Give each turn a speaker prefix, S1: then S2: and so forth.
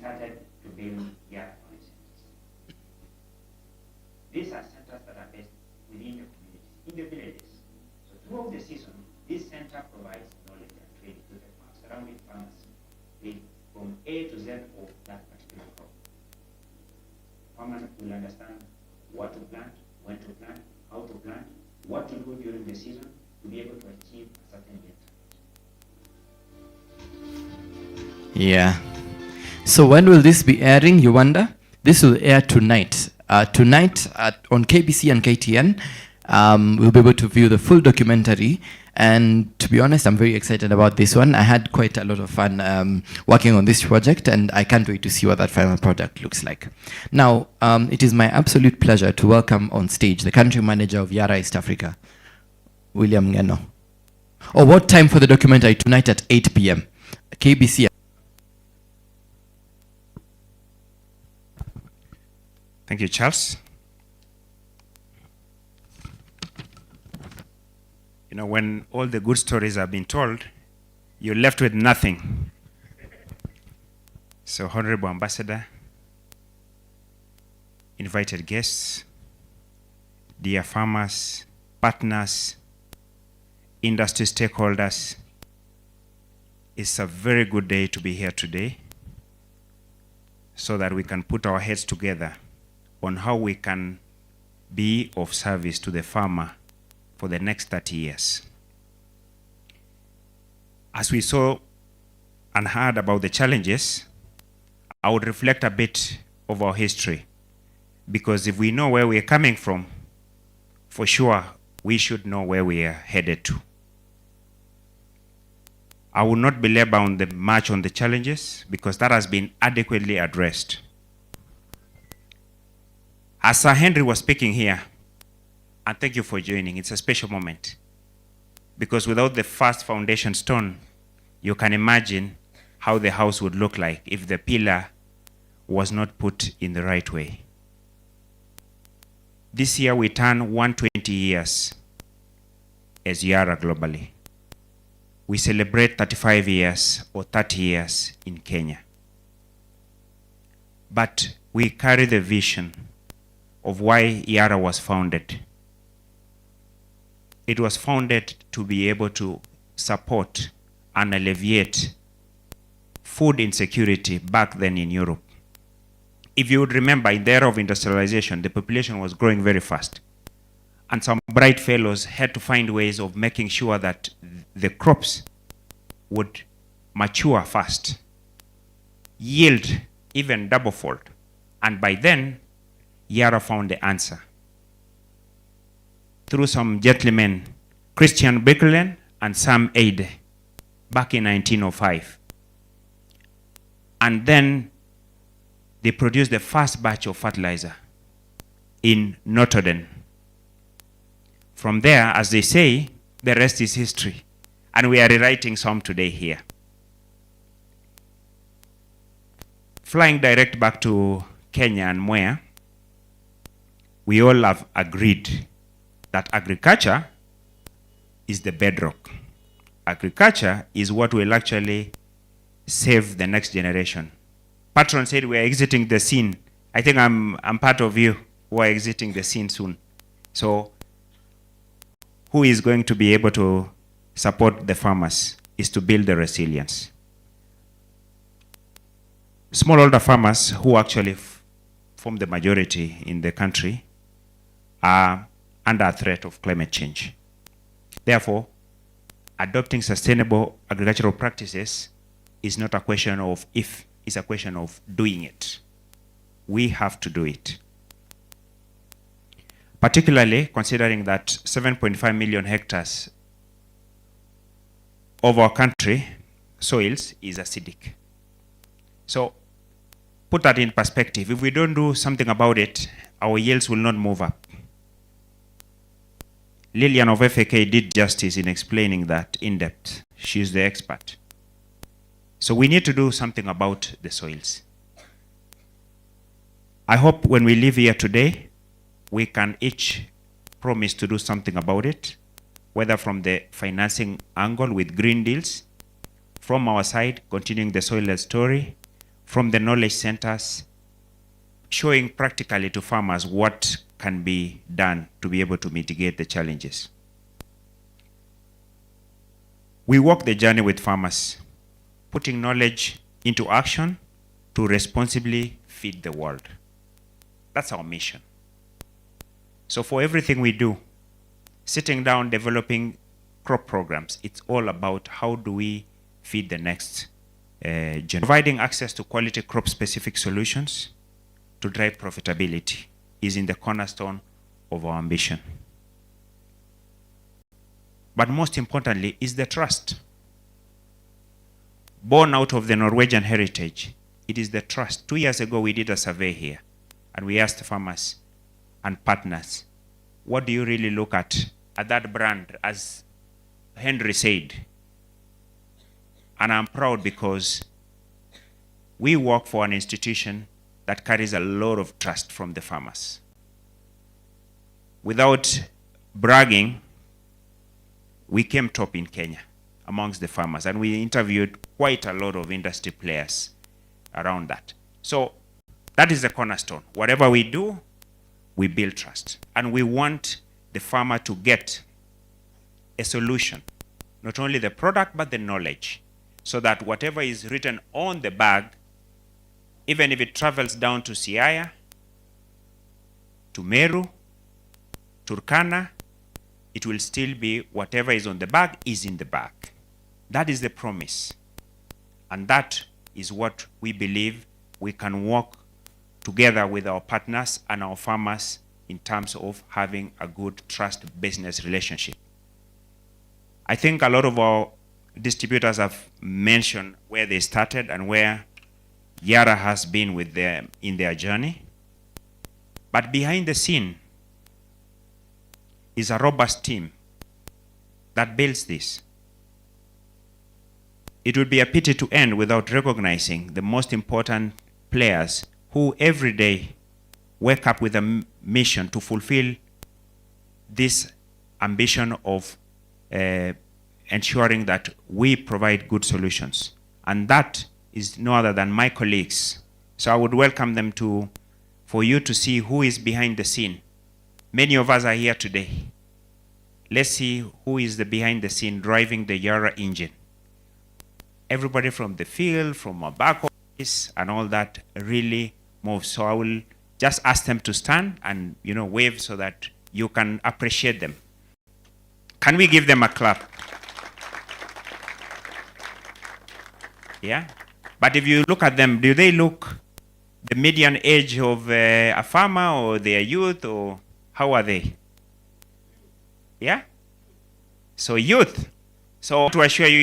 S1: started to build Yara Knowledge Centers. These are centers that are based within the communities, in the villages. So throughout the season, this center provides knowledge and training to the surrounding farmers from A to Z of that particular crop. Farmers will understand what to plant, when to plant, how to plant, what to do during the season to be able to achieve a certain yield.
S2: Yeah. So when will this be airing, you wonder? This will air tonight. Tonight on KBC and KTN, we'll be able to view the full documentary. And to be honest, I'm very excited about this one. I had quite a lot of fun working on this project, and I can't wait to see what that final product looks like. Now, it is my absolute pleasure to welcome on stage the country manager of Yara East Africa, William Ngeno. Oh, what time for the documentary? Tonight at 8 p.m. KBC.
S3: Thank you, Charles. You know, when all the good stories have been told, you're left with nothing. So, Honorable Ambassador, invited guests, dear farmers, partners, industry stakeholders, it's a very good day to be here today so that we can put our heads together on how we can be of service to the farmer for the next 30 years. As we saw and heard about the challenges, I would reflect a bit of our history, because if we know where we are coming from, for sure we should know where we are headed to. I will not belabor on the much on the challenges, because that has been adequately addressed. As Sir Henry was speaking here, and thank you for joining, it's a special moment, because without the first foundation stone, you can imagine how the house would look like if the pillar was not put in the right way. This year we turn 120 years as Yara globally. We celebrate 35 years or 30 years in Kenya. But we carry the vision of why Yara was founded. It was founded to be able to support and alleviate food insecurity back then in Europe. If you would remember, in the era of industrialization, the population was growing very fast. And some bright fellows had to find ways of making sure that the crops would mature fast, yield even double-fold. And by then, Yara found the answer through some gentlemen, Christian Birkeland and Sam Eide, back in 1905. And then they produced the first batch of fertilizer in Notodden. From there, as they say, the rest is history. And we are rewriting some today here. Flying direct back to Kenya and Mwea, we all have agreed that agriculture is the bedrock. Agriculture is what will actually save the next generation. Patron said we are exiting the scene. I think I'm part of you who are exiting the scene soon. So who is going to be able to support the farmers is to build the resilience. Smallholder farmers, who actually form the majority in the country, are under a threat of climate change. Therefore, adopting sustainable agricultural practices is not a question of if, it's a question of doing it. We have to do it. Particularly considering that 7.5 million hectares of our country soils is acidic. So put that in perspective. If we don't do something about it, our yields will not move up. Lillian of FAK did justice in explaining that in depth. She's the expert. So we need to do something about the soils. I hope when we leave here today, we can each promise to do something about it, whether from the financing angle with green deals, from our side, continuing the soil story, from the knowledge centers, showing practically to farmers what can be done to be able to mitigate the challenges. We walk the journey with farmers, putting knowledge into action to responsibly feed the world. That's our mission. So for everything we do, sitting down, developing crop programs, it's all about how do we feed the next generation. Providing access to quality crop-specific solutions to drive profitability is in the cornerstone of our ambition. But most importantly is the trust. Born out of the Norwegian heritage, it is the trust. 2 years ago, we did a survey here, and we asked farmers and partners, what do you really look at that brand, as Henry said? And I'm proud because we work for an institution that carries a lot of trust from the farmers. Without bragging, we came top in Kenya amongst the farmers, and we interviewed quite a lot of industry players around that. So that is the cornerstone. Whatever we do, we build trust. And we want the farmer to get a solution, not only the product, but the knowledge, so that whatever is written on the bag, even if it travels down to Siaya, to Meru, Turkana, it will still be whatever is on the bag is in the bag. That is the promise. And that is what we believe we can work together with our partners and our farmers in terms of having a good trust business relationship. I think a lot of our distributors have mentioned where they started and where Yara has been with them in their journey. But behind the scene is a robust team that builds this. It would be a pity to end without recognizing the most important players who every day wake up with a mission to fulfill this ambition of ensuring that we provide good solutions. And that is no other than my colleagues. So I would welcome them for you to see who is behind the scene. Many of us are here today. Let's see who is the behind the scene driving the Yara engine. Everybody from the field, from our back office, and all that really moves. So I will just ask them to stand and wave so that you can appreciate them. Can we give them a clap? Yeah? But if you look at them, do they look the median age of a farmer, or their youth, or how are they? Yeah? So youth. So to assure you,